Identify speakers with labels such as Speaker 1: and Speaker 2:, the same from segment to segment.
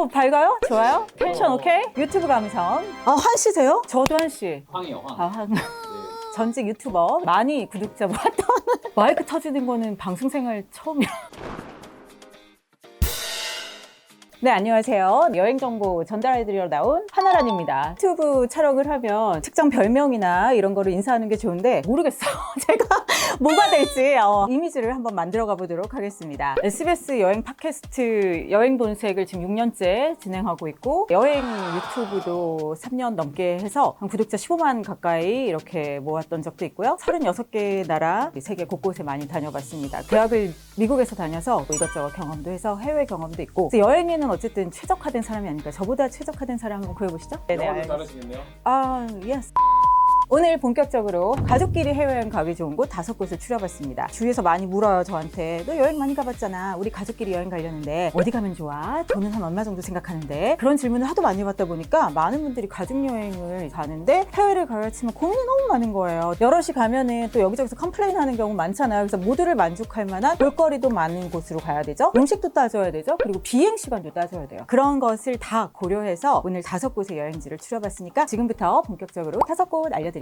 Speaker 1: 밝아요? 좋아요? 텐션 오케이? 유튜브 감성. 한씨세요? 저도 한씨.
Speaker 2: 황이요, 황.
Speaker 1: 황.
Speaker 2: 네.
Speaker 1: 전직 유튜버. 많이 구독자 모았던. 마이크 터지는 거는 방송 생활 처음이야. 네, 안녕하세요. 여행 정보 전달해드리러 나온 하나란입니다. 유튜브 촬영을 하면 특정 별명이나 이런 거를 인사하는 게 좋은데 모르겠어요. 제가 뭐가 될지 이미지를 한번 만들어가 보도록 하겠습니다. SBS 여행 팟캐스트 여행 본색을 지금 6년째 진행하고 있고 여행 유튜브도 3년 넘게 해서 구독자 15만 가까이 이렇게 모았던 적도 있고요. 36개 나라 세계 곳곳에 많이 다녀봤습니다. 대학을 미국에서 다녀서 이것저것 경험도 해서 해외 경험도 있고 여행에는 어쨌든 최적화된 사람이 아닐까. 저보다 최적화된 사람 한번 구해보시죠.
Speaker 2: 영어도 잘하시겠네요.
Speaker 1: 예스. 오늘 본격적으로 가족끼리 해외여행 가기 좋은 곳 5곳을 추려봤습니다. 주위에서 많이 물어요, 저한테. 너 여행 많이 가봤잖아. 우리 가족끼리 여행 가려는데 어디 가면 좋아? 돈은 한 얼마 정도 생각하는데? 그런 질문을 하도 많이 받다 보니까 많은 분들이 가족여행을 가는데 해외를 가야 치면 고민이 너무 많은 거예요. 여럿이 가면은 또 여기저기서 컴플레인 하는 경우 많잖아요. 그래서 모두를 만족할 만한 볼거리도 많은 곳으로 가야 되죠. 음식도 따져야 되죠. 그리고 비행 시간도 따져야 돼요. 그런 것을 다 고려해서 오늘 5곳의 여행지를 추려봤으니까 지금부터 본격적으로 5곳 알려드릴게요.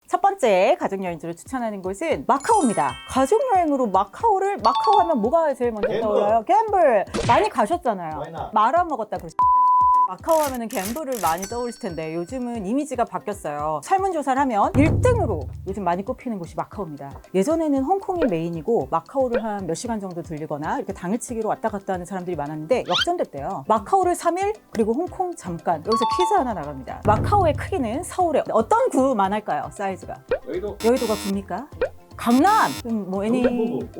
Speaker 1: 첫 번째 가족여행지로 추천하는 곳은 마카오입니다. 가족여행으로 마카오 하면 뭐가 제일 먼저 떠올라요? 갬블! 많이 가셨잖아요. 말아먹었다 그러죠. 마카오 하면은 갬블을 많이 떠오르실 텐데 요즘은 이미지가 바뀌었어요. 설문조사를 하면 1등으로 요즘 많이 꼽히는 곳이 마카오입니다. 예전에는 홍콩이 메인이고 마카오를 한 몇 시간 정도 들리거나 이렇게 당일치기로 왔다 갔다 하는 사람들이 많았는데 역전됐대요. 마카오를 3일 그리고 홍콩 잠깐. 여기서 퀴즈 하나 나갑니다. 마카오의 크기는 서울의 어떤 구만 할까요? 사이즈가? 여의도가 굽니까? 강남!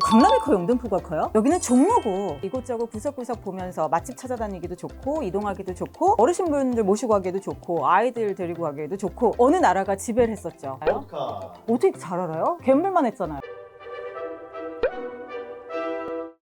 Speaker 1: 강남이 커요? 영등포가 커요? 여기는 종로구. 이곳저곳 구석구석 보면서 맛집 찾아다니기도 좋고 이동하기도 좋고 어르신분들 모시고 가기도 좋고 아이들 데리고 가기도 좋고 어느 나라가 지배를 했었죠? 어떻게 잘 알아요? 갬블만 했잖아요.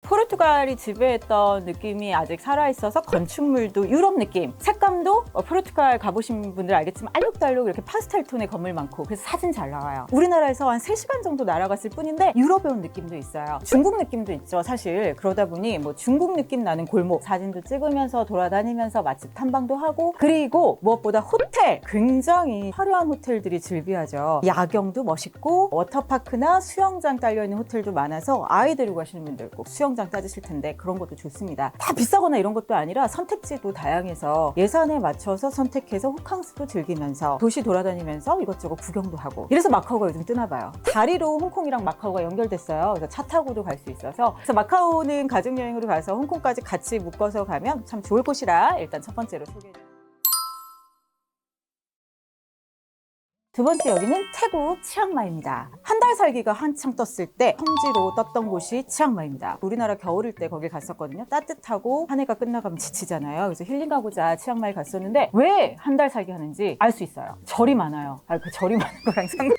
Speaker 1: 포르투갈이 지배했던 느낌이 아직 살아있어서 건축물도 유럽 느낌, 색감도 포르투갈 가보신 분들 알겠지만 알록달록 이렇게 파스텔 톤의 건물 많고 그래서 사진 잘 나와요. 우리나라에서 한 3시간 정도 날아갔을 뿐인데 유럽에 온 느낌도 있어요. 중국 느낌도 있죠. 사실 그러다 보니 뭐 중국 느낌 나는 골목 사진도 찍으면서 돌아다니면서 맛집 탐방도 하고 그리고 무엇보다 호텔 굉장히 화려한 호텔들이 즐비하죠. 야경도 멋있고 워터파크나 수영장 딸려있는 호텔도 많아서 아이 데리고 가시는 분들 꼭 수영장 따지실 텐데 그런 것도 좋습니다. 다 비싸거나 이런 것도 아니라 선택지도 다양해서 예산에 맞춰서 선택해서 호캉스도 즐기면서 도시 돌아다니면서 이것저것 구경도 하고 이래서 마카오가 요즘 뜨나 봐요. 다리로 홍콩이랑 마카오가 연결됐어요. 그래서 차 타고도 갈 수 있어서 그래서 마카오는 가족여행으로 가서 홍콩까지 같이 묶어서 가면 참 좋을 곳이라 일단 첫 번째로 소개해드립니다. 두 번째 여기는 태국 치앙마이입니다. 한 달 살기가 한창 떴을 때 성지로 떴던 곳이 치앙마이입니다. 우리나라 겨울일 때 거길 갔었거든요. 따뜻하고 한 해가 끝나가면 지치잖아요. 그래서 힐링하고자 치앙마이 갔었는데 왜 한 달 살기 하는지 알 수 있어요. 절이 많아요. 그 절이 많은 거랑 상관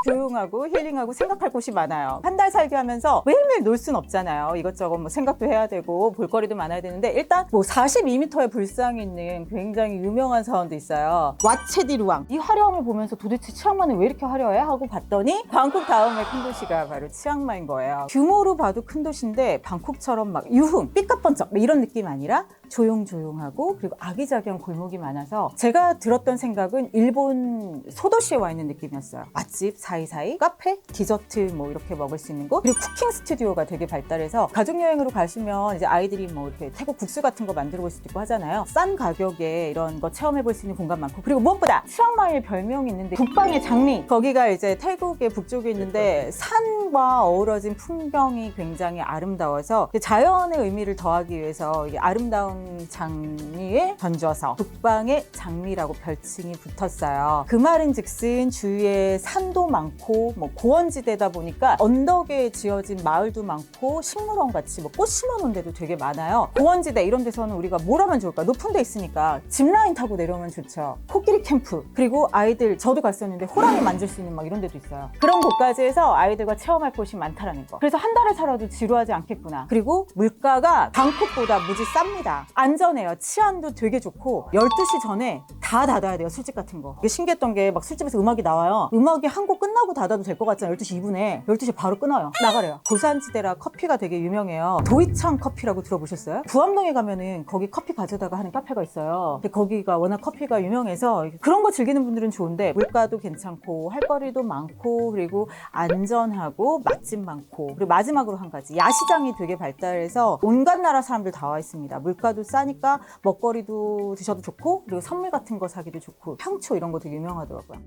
Speaker 1: 조용하고 힐링하고 생각할 곳이 많아요. 한 달 살기 하면서 매일매일 놀 순 없잖아요. 이것저것 뭐 생각도 해야 되고 볼거리도 많아야 되는데 일단 뭐 42m의 불상이 있는 굉장히 유명한 사원도 있어요. 왓체디루왕. 이 화려함을 보면서 도대체 치앙마이는 왜 이렇게 화려해? 하고 봤더니 방콕 다음에 큰 도시가 바로 치앙마이인 거예요. 규모로 봐도 큰 도시인데 방콕처럼 막 유흥, 삐까뻔쩍 이런 느낌 아니라 조용조용하고 그리고 아기자기한 골목이 많아서 제가 들었던 생각은 일본 소도시에 와 있는 느낌이었어요. 맛집 사이사이, 카페, 디저트 뭐 이렇게 먹을 수 있는 곳 그리고 쿠킹 스튜디오가 되게 발달해서 가족여행으로 가시면 이제 아이들이 뭐 이렇게 태국 국수 같은 거 만들어 볼 수도 있고 하잖아요. 싼 가격에 이런 거 체험해 볼 수 있는 공간 많고 그리고 무엇보다 치앙마이의 별명이 있는데 북방의 장미 거기가 이제 태국의 북쪽에 있는데 산과 어우러진 풍경이 굉장히 아름다워서 자연의 의미를 더하기 위해서 이게 아름다운 장미에 던져서 북방의 장미라고 별칭이 붙었어요. 그 말인즉슨 주위에 산도 많고 뭐 고원지대다 보니까 언덕에 지어진 마을도 많고 식물원 같이 뭐 꽃 심어놓은 데도 되게 많아요. 고원지대 이런 데서는 우리가 뭘 하면 좋을까? 높은 데 있으니까 짚라인 타고 내려오면 좋죠. 코끼리 캠프 그리고 아이들 저도 갔었는데 호랑이 만질 수 있는 막 이런 데도 있어요. 그런 곳까지 해서 아이들과 체험할 곳이 많다라는 거. 그래서 한 달을 살아도 지루하지 않겠구나. 그리고 물가가 방콕보다 무지 쌉니다. 안전해요. 치안도 되게 좋고 12시 전에 다 닫아야 돼요. 술집 같은 거. 이게 신기했던 게 막 술집에서 음악이 나와요. 음악이 한 곡 끝나고 닫아도 될 것 같잖아요. 12시 2분에 12시에 바로 끊어요. 나가래요. 고산지대라 커피가 되게 유명해요. 도이창 커피라고 들어보셨어요? 부암동에 가면은 거기 커피 가져다가 하는 카페가 있어요. 근데 거기가 워낙 커피가 유명해서 그런 거 즐기는 분들은 좋은데 물가도 괜찮고 할 거리도 많고 그리고 안전하고 맛집 많고 그리고 마지막으로 한 가지 야시장이 되게 발달해서 온갖 나라 사람들 다 와 있습니다. 물가도 싸니까 먹거리도 드셔도 좋고 그리고 선물 같은 거 사기도 좋고 향초 이런 거 되게 유명하더라고요.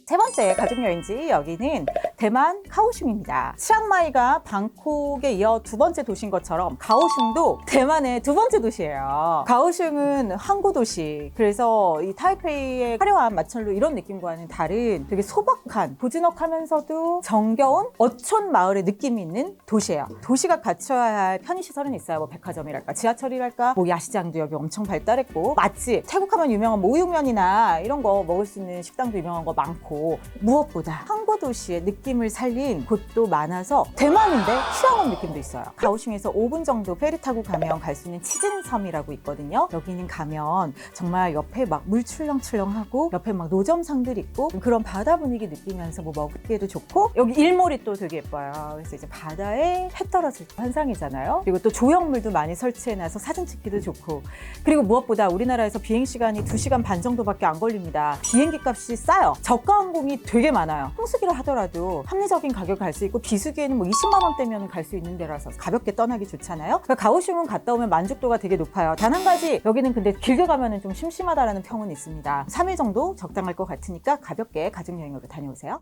Speaker 1: 세 번째 가족여행지 여기는 대만 카오슝입니다. 치앙마이가 방콕에 이어 두 번째 도시인 것처럼 가오슝도 대만의 두 번째 도시예요. 가오슝은 항구 도시. 그래서 이 타이페이의 화려한 마천루 이런 느낌과는 다른 되게 소박한 고즈넉하면서도 정겨운 어촌 마을의 느낌이 있는 도시예요. 도시가 갖춰야 할 편의시설은 있어요. 뭐 백화점이랄까 지하철이랄까 뭐 야시장도 여기 엄청 발달했고 맛집 태국하면 유명한 모육면이나 이런 거 먹을 수 있는 식당도 유명한 거 많고 무엇보다 항구 도시의 느낌을 살린 곳도 많아서 대만인데 휴양원 느낌도 있어요. 가오슝에서 5분 정도 페리 타고 가면 갈 수 있는 치즌섬이라고 있거든요. 여기는 가면 정말 옆에 막 물 출렁출렁하고 옆에 막 노점상들 있고 그런 바다 분위기 느끼면서 뭐 먹기에도 좋고 여기 일몰이 또 되게 예뻐요. 그래서 이제 바다에 해 떨어질 때 환상이잖아요. 그리고 또 조형물도 많이 설치해놔서 사진 찍기도 좋고 그리고 무엇보다 우리나라에서 비행시간이 2시간 반 정도밖에 안 걸립니다. 비행기 값이 싸요. 저가 항공이 되게 많아요. 홍수기를 하더라도 합리적인 가격에 갈 수 있고 비수기에는 뭐 20만 원대면 갈 수 있는 데라서 가볍게 떠나기 좋잖아요. 그러니까 가오슝은 갔다 오면 만족도가 되게 높아요. 단 한 가지 여기는 근데 길게 가면 좀 심심하다라는 평은 있습니다. 3일 정도 적당할 것 같으니까 가볍게 가족여행으로 다녀오세요.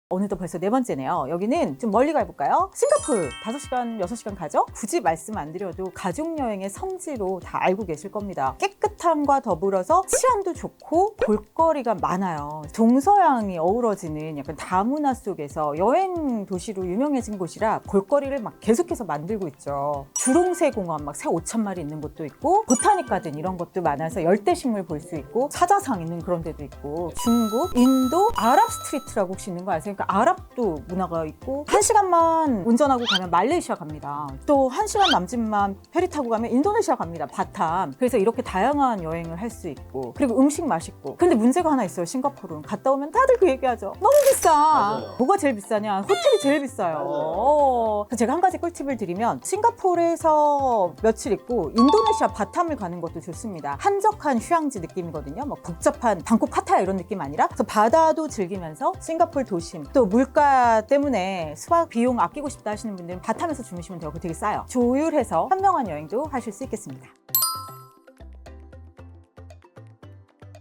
Speaker 1: 오늘도 벌써 네 번째네요. 여기는 좀 멀리 가볼까요? 싱가포르 5시간, 6시간 가죠? 굳이 말씀 안 드려도 가족여행의 성지로 다 알고 계실 겁니다. 깨끗함과 더불어서 치안도 좋고 볼거리가 많아요. 동서양이 어우러지는 약간 다문화 속에서 여행 도시로 유명해진 곳이라 볼거리를 막 계속해서 만들고 있죠. 주롱새 공원 막 새 5천 마리 있는 곳도 있고 보타닉 가든 이런 것도 많아서 열대식물 볼 수 있고 사자상 있는 그런 데도 있고 중국, 인도, 아랍 스트리트라고 혹시 있는 거 아세요? 그러니까 아랍도 문화가 있고 1시간만 운전하고 가면 말레이시아 갑니다. 또 1시간 남짓만 페리 타고 가면 인도네시아 갑니다. 바탐. 그래서 이렇게 다양한 여행을 할 수 있고 그리고 음식 맛있고 근데 문제가 하나 있어요. 싱가포르는 갔다 오면 다들 그 얘기하죠. 너무 비싸.
Speaker 2: 맞아요.
Speaker 1: 뭐가 제일 비싸냐? 호텔이 제일 비싸요. 그래서 제가 한 가지 꿀팁을 드리면 싱가포르에서 며칠 있고 인도네시아 바탐을 가는 것도 좋습니다. 한적한 휴양지 느낌이거든요. 뭐 복잡한 방콕 파타야 이런 느낌 아니라 그래서 바다도 즐기면서 싱가포르 도심 또 물가 때문에 수박 비용 아끼고 싶다 하시는 분들은 바탐에서 주무시면 돼요. 그거 되게 싸요. 조율해서 현명한 여행도 하실 수 있겠습니다.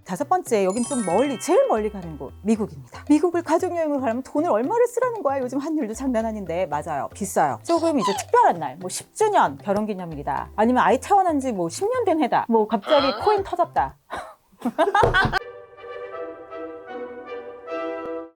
Speaker 1: 다섯 번째, 여긴 좀 멀리, 제일 멀리 가는 곳, 미국입니다. 미국을 가족여행을 가려면 돈을 얼마를 쓰라는 거야? 요즘 환율도 장난 아닌데. 맞아요. 비싸요. 조금 이제 특별한 날, 뭐 10주년 결혼기념일이다. 아니면 아이 태어난 지 뭐 10년 된 해다. 뭐 갑자기 코인 터졌다.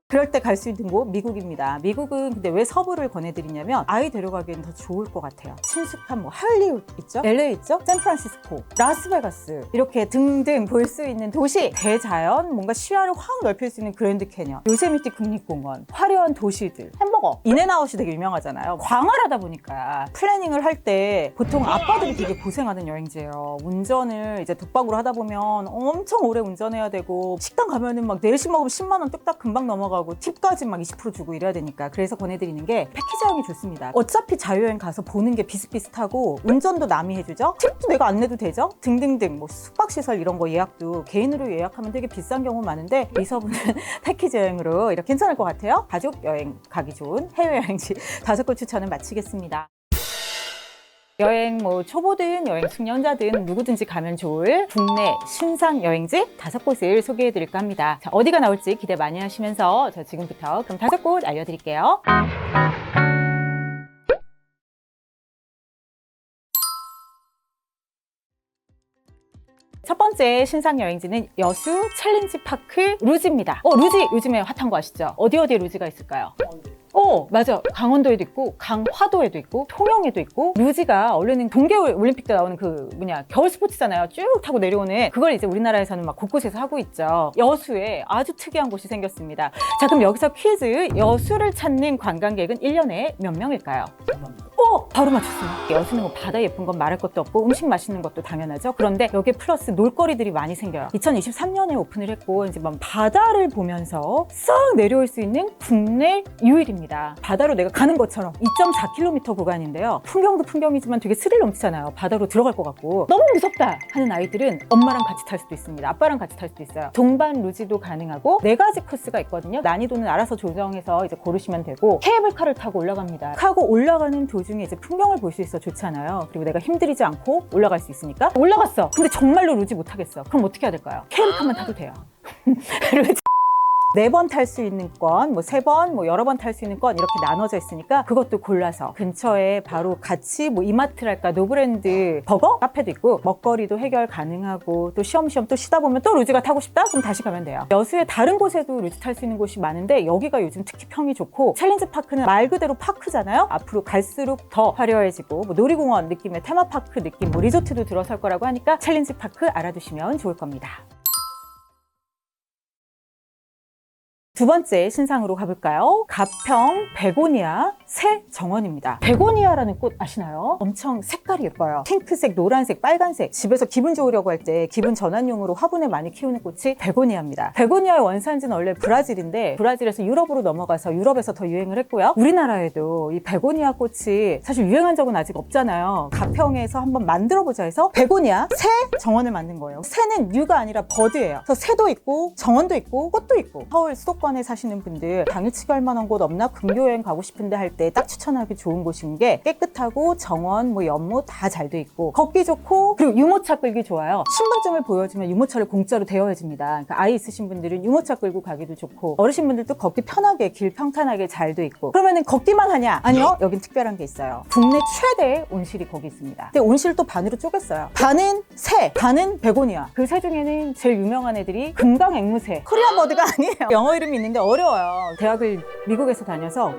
Speaker 1: 그럴 때 갈 수 있는 곳 미국입니다. 미국은 근데 왜 서부를 권해드리냐면 아이 데려가기엔 더 좋을 것 같아요. 친숙한 뭐 할리우드 있죠? LA 있죠? 샌프란시스코, 라스베가스 이렇게 등등 볼 수 있는 도시, 대자연, 뭔가 시야를 확 넓힐 수 있는 그랜드 캐년, 요세미티 국립공원, 화려한 도시들, 햄버거, 인앤아웃이 되게 유명하잖아요. 광활하다 보니까 플래닝을 할 때 보통 아빠들이 되게 고생하는 여행지예요. 운전을 이제 독박으로 하다 보면 엄청 오래 운전해야 되고 식당 가면은 막 내일씩 먹으면 10만 원 뚝딱 금방 넘어가고 팁까지 막 20% 주고 이래야 되니까 그래서 권해드리는 게 패키지여행이 좋습니다. 어차피 자유여행 가서 보는 게 비슷비슷하고 운전도 남이 해주죠? 팁도 내가 안 내도 되죠? 등등등 뭐 숙박시설 이런 거 예약도 개인으로 예약하면 되게 비싼 경우 많은데 이서부는 패키지 여행으로 이렇게 괜찮을 것 같아요. 가족여행 가기 좋은 해외여행지 5곳 추천을 마치겠습니다. 여행 뭐 초보든 여행 숙련자든 누구든지 가면 좋을 국내 신상 여행지 5곳을 소개해 드릴까 합니다. 자, 어디가 나올지 기대 많이 하시면서 저 지금부터 그럼 5곳 알려드릴게요. 첫 번째 신상 여행지는 여수 챌린지 파크 루지입니다. 루지 요즘에 핫한 거 아시죠? 어디 루지가 있을까요? 맞아. 강원도에도 있고 강화도에도 있고 통영에도 있고 루지가 원래는 동계올림픽 때 나오는 겨울 스포츠잖아요. 쭉 타고 내려오는 그걸 이제 우리나라에서는 막 곳곳에서 하고 있죠. 여수에 아주 특이한 곳이 생겼습니다. 자, 그럼 여기서 퀴즈. 여수를 찾는 관광객은 1년에 몇 명일까요? 바로 맞췄어요. 여수는 뭐 바다 예쁜 건 말할 것도 없고 음식 맛있는 것도 당연하죠. 그런데 여기에 플러스 놀거리들이 많이 생겨요. 2023년에 오픈을 했고 이제 막 바다를 보면서 싹 내려올 수 있는 국내 유일입니다. 바다로 내가 가는 것처럼 2.4km 구간인데요. 풍경도 풍경이지만 되게 스릴 넘치잖아요. 바다로 들어갈 것 같고 너무 무섭다 하는 아이들은 엄마랑 같이 탈 수도 있습니다. 아빠랑 같이 탈 수도 있어요. 동반 루지도 가능하고 4가지 코스가 있거든요. 난이도는 알아서 조정해서 이제 고르시면 되고 케이블카를 타고 올라갑니다. 타고 올라가는 도중에 이제 풍경을 볼 수 있어 좋잖아요. 그리고 내가 힘들이지 않고 올라갈 수 있으니까 올라갔어. 근데 정말로 루지 못하겠어. 그럼 어떻게 해야 될까요? 케이블카만 타도 돼요. 루지 4번 탈 수 있는 건, 3번, 여러 번 탈 수 있는 건 이렇게 나눠져 있으니까 그것도 골라서 근처에 바로 같이 이마트랄까 노브랜드 버거 카페도 있고 먹거리도 해결 가능하고 또 쉬엄쉬엄 또 쉬다 보면 또 루지가 타고 싶다? 그럼 다시 가면 돼요. 여수에 다른 곳에도 루지 탈 수 있는 곳이 많은데 여기가 요즘 특히 평이 좋고 챌린지 파크는 말 그대로 파크잖아요. 앞으로 갈수록 더 화려해지고 놀이공원 느낌의 테마파크 느낌 리조트도 들어설 거라고 하니까 챌린지 파크 알아두시면 좋을 겁니다. 두 번째 신상으로 가볼까요? 가평 베고니아 새 정원입니다. 베고니아라는 꽃 아시나요? 엄청 색깔이 예뻐요. 핑크색, 노란색, 빨간색. 집에서 기분 좋으려고 할 때 기분 전환용으로 화분에 많이 키우는 꽃이 베고니아입니다. 베고니아의 원산지는 원래 브라질인데 브라질에서 유럽으로 넘어가서 유럽에서 더 유행을 했고요. 우리나라에도 이 베고니아 꽃이 사실 유행한 적은 아직 없잖아요. 가평에서 한번 만들어보자 해서 베고니아 새 정원을 만든 거예요. 새는 뉴가 아니라 버드예요. 그래서 새도 있고 정원도 있고 꽃도 있고 서울 수도권에 사시는 분들 당일치기 할 만한 곳 없나? 금교여행 가고 싶은데 할 때 딱 추천하기 좋은 곳인 게 깨끗하고 정원, 연못 다 잘 돼 있고 걷기 좋고 그리고 유모차 끌기 좋아요. 신분증을 보여주면 유모차를 공짜로 대여해줍니다. 그러니까 아이 있으신 분들은 유모차 끌고 가기도 좋고 어르신분들도 걷기 편하게 길 평탄하게 잘 돼 있고 그러면은 걷기만 하냐? 아니요. 여긴 특별한 게 있어요. 국내 최대의 온실이 거기 있습니다. 근데 온실을 또 반으로 쪼갰어요. 반은 새, 반은 베고니아. 그 새 중에는 제일 유명한 애들이 금강 앵무새. 코리안 버드가 아니에요. 영어 이름이 있는데 어려워요. 대학을 미국에서 다녀서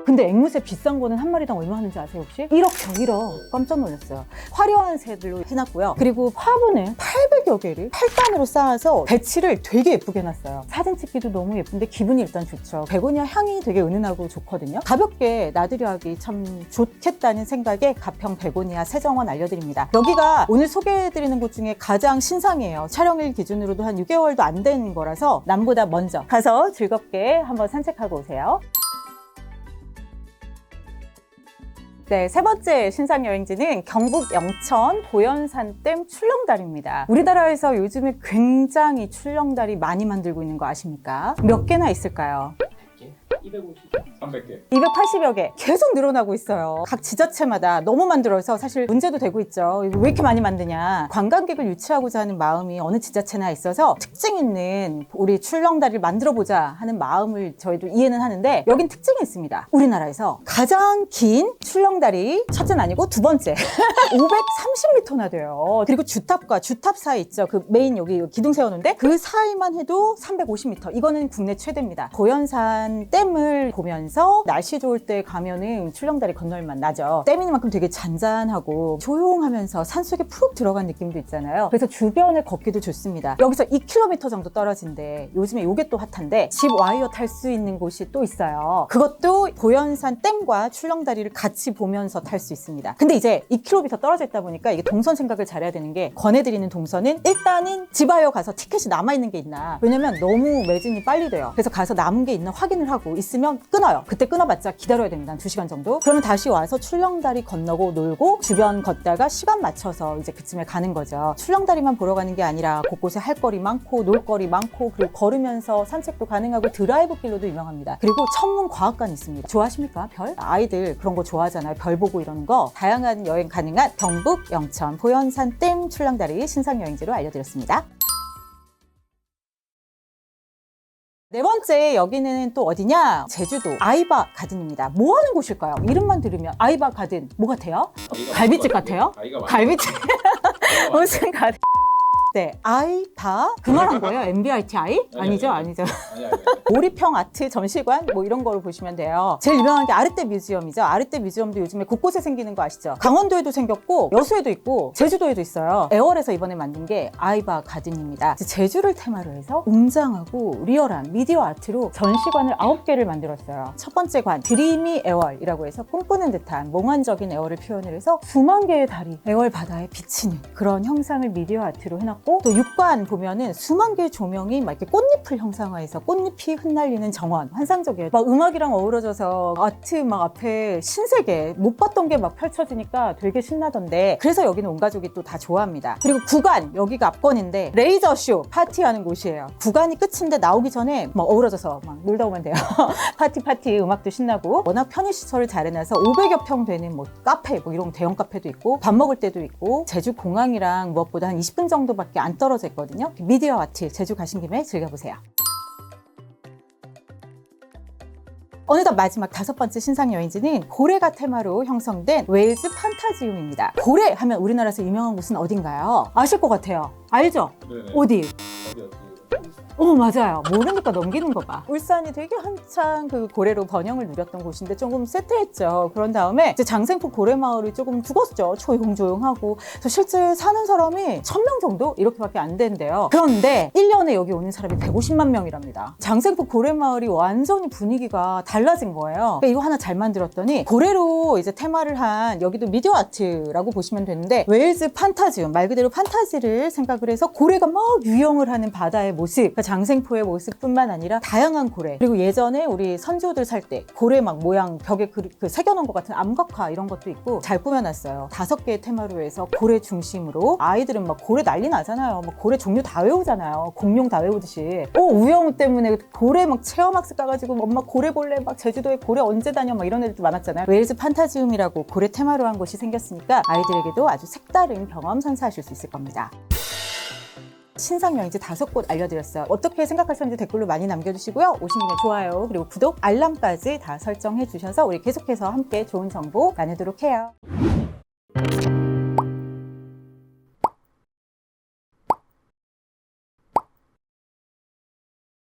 Speaker 1: 근데 앵무새 비싼 거는 한 마리당 얼마 하는지 아세요 혹시? 1억죠 1억. 깜짝 놀랐어요. 화려한 새들로 해놨고요. 그리고 화분을 800여 개를 8단으로 쌓아서 배치를 되게 예쁘게 해놨어요. 사진 찍기도 너무 예쁜데 기분이 일단 좋죠. 베고니아 향이 되게 은은하고 좋거든요. 가볍게 나들이 하기 참 좋겠다는 생각에 가평 베고니아 새정원 알려드립니다. 여기가 오늘 소개해드리는 곳 중에 가장 신상이에요. 촬영일 기준으로도 한 6개월도 안 되는 거라서 남보다 먼저 가서 즐겁게 한번 산책하고 오세요. 네, 세 번째 신상 여행지는 경북 영천 보현산댐 출렁다리입니다. 우리나라에서 요즘에 굉장히 출렁다리 많이 만들고 있는 거 아십니까? 몇 개나 있을까요?
Speaker 2: 250, 300개.
Speaker 1: 280여 개 계속 늘어나고 있어요. 각 지자체마다 너무 만들어서 사실 문제도 되고 있죠. 이거 왜 이렇게 많이 만드냐. 관광객을 유치하고자 하는 마음이 어느 지자체나 있어서 특징 있는 우리 출렁다리를 만들어보자 하는 마음을 저희도 이해는 하는데 여긴 특징이 있습니다. 우리나라에서 가장 긴 출렁다리 첫째는 아니고 두 번째 530m나 돼요. 그리고 주탑과 주탑 사이 있죠. 그 메인 여기 기둥 세우는데 그 사이만 해도 350m. 이거는 국내 최대입니다. 보현산 댐을 보면서 날씨 좋을 때 가면은 출렁다리 건널만 나죠. 댐이니만큼 되게 잔잔하고 조용하면서 산속에 푹 들어간 느낌도 있잖아요. 그래서 주변에 걷기도 좋습니다. 여기서 2km 정도 떨어진데 요즘에 이게 또 핫한데 집 와이어 탈 수 있는 곳이 또 있어요. 그것도 보현산 댐과 출렁다리를 같이 보면서 탈 수 있습니다. 근데 이제 2km 떨어져 있다 보니까 이게 동선 생각을 잘해야 되는 게 권해드리는 동선은 일단은 집 와이어 가서 티켓이 남아있는 게 있나. 왜냐면 너무 매진이 빨리 돼요. 그래서 가서 남은 게 있나 확인을 하고 있으면 끊어요. 그때 끊어봤자 기다려야 됩니다. 한 2시간 정도. 그러면 다시 와서 출렁다리 건너고 놀고 주변 걷다가 시간 맞춰서 이제 그쯤에 가는 거죠. 출렁다리만 보러 가는 게 아니라 곳곳에 할 거리 많고 놀거리 많고 그리고 걸으면서 산책도 가능하고 드라이브 길로도 유명합니다. 그리고 천문과학관이 있습니다. 좋아하십니까? 별? 아이들 그런 거 좋아하잖아요. 별 보고 이러는 거. 다양한 여행 가능한 경북 영천 보현산 댐 출렁다리 신상 여행지로 알려드렸습니다. 네 번째 여기는 또 어디냐? 제주도 아이바 가든입니다. 뭐 하는 곳일까요? 이름만 들으면 아이바 가든 뭐 같아요? 갈비집 같아요? 갈비집 무슨 가든? 어때? 아이바? 그 말한 거예요? MBITI? 아니죠? 아니죠.
Speaker 2: 아니야.
Speaker 1: 몰입형 아트 전시관 뭐 이런 거를 보시면 돼요. 제일 유명한 게 아르떼 뮤지엄이죠. 아르떼 뮤지엄도 요즘에 곳곳에 생기는 거 아시죠? 강원도에도 생겼고 여수에도 있고 제주도에도 있어요. 애월에서 이번에 만든 게 아이바 가든입니다. 제주를 테마로 해서 웅장하고 리얼한 미디어 아트로 전시관을 9개를 만들었어요. 첫 번째 관 드리미 애월이라고 해서 꿈꾸는 듯한 몽환적인 애월을 표현을 해서 수만 개의 달이 애월 바다에 비치는 그런 형상을 미디어 아트로 해놨고, 또 6관 보면은 수만 개의 조명이 막 이렇게 꽃잎을 형상화해서 꽃잎이 흩날리는 정원, 환상적이에요. 막 음악이랑 어우러져서 아트 막 앞에 신세계 못 봤던 게 막 펼쳐지니까 되게 신나던데, 그래서 여기는 온 가족이 또 다 좋아합니다. 그리고 9관, 여기가 앞권인데 레이저쇼 파티하는 곳이에요. 9관이 끝인데 나오기 전에 막 어우러져서 막 놀다 오면 돼요. 파티 음악도 신나고, 워낙 편의시설을 잘 해놔서 500여 평 되는 뭐 카페 뭐 이런 대형 카페도 있고 밥 먹을 때도 있고, 제주 공항이랑 무엇보다 한 20분 정도밖에 안 떨어져 있거든요. 미디어 아트 제주 가신 김에 즐겨보세요. 어느덧 마지막 5번째 신상 여행지는 고래가 테마로 형성된 웨일즈 판타지움입니다. 고래 하면 우리나라에서 유명한 곳은 어딘가요? 아실 것 같아요. 알죠?
Speaker 2: 네네.
Speaker 1: 어디?
Speaker 2: 어디였지?
Speaker 1: 맞아요. 모르니까 넘기는 거 봐. 울산이 되게 한창 그 고래로 번영을 누렸던 곳인데 조금 쇠퇴했죠. 그런 다음에 이제 장생포 고래마을이 조금 죽었죠. 조용조용하고. 그래서 실제 사는 사람이 1000명 정도? 이렇게밖에 안 된대요. 그런데 1년에 여기 오는 사람이 150만 명이랍니다. 장생포 고래마을이 완전히 분위기가 달라진 거예요. 그러니까 이거 하나 잘 만들었더니 고래로 이제 테마를 한, 여기도 미디어 아트라고 보시면 되는데, 웨일즈 판타지움, 말 그대로 판타지를 생각을 해서 고래가 막 유영을 하는 바다의 모습, 그러니까 장생포의 모습뿐만 아니라 다양한 고래, 그리고 예전에 우리 선조들 살 때 고래 막 모양 벽에 그 새겨놓은 것 같은 암각화 이런 것도 있고 잘 꾸며놨어요. 5개의 테마로 해서 고래 중심으로, 아이들은 막 고래 난리 나잖아요. 막 고래 종류 다 외우잖아요. 공룡 다 외우듯이. 우영 때문에 고래 막 체험학습 가가지고 엄마 고래 볼래? 막 제주도에 고래 언제 다녀? 막 이런 애들도 많았잖아요. 웨일즈 판타지움이라고 고래 테마로 한 곳이 생겼으니까 아이들에게도 아주 색다른 경험 선사하실 수 있을 겁니다. 신상 여행지 5곳 알려드렸어요. 어떻게 생각하셨는지 댓글로 많이 남겨주시고요. 오신 김에 좋아요, 그리고 구독, 알람까지 다 설정해 주셔서 우리 계속해서 함께 좋은 정보 나누도록 해요.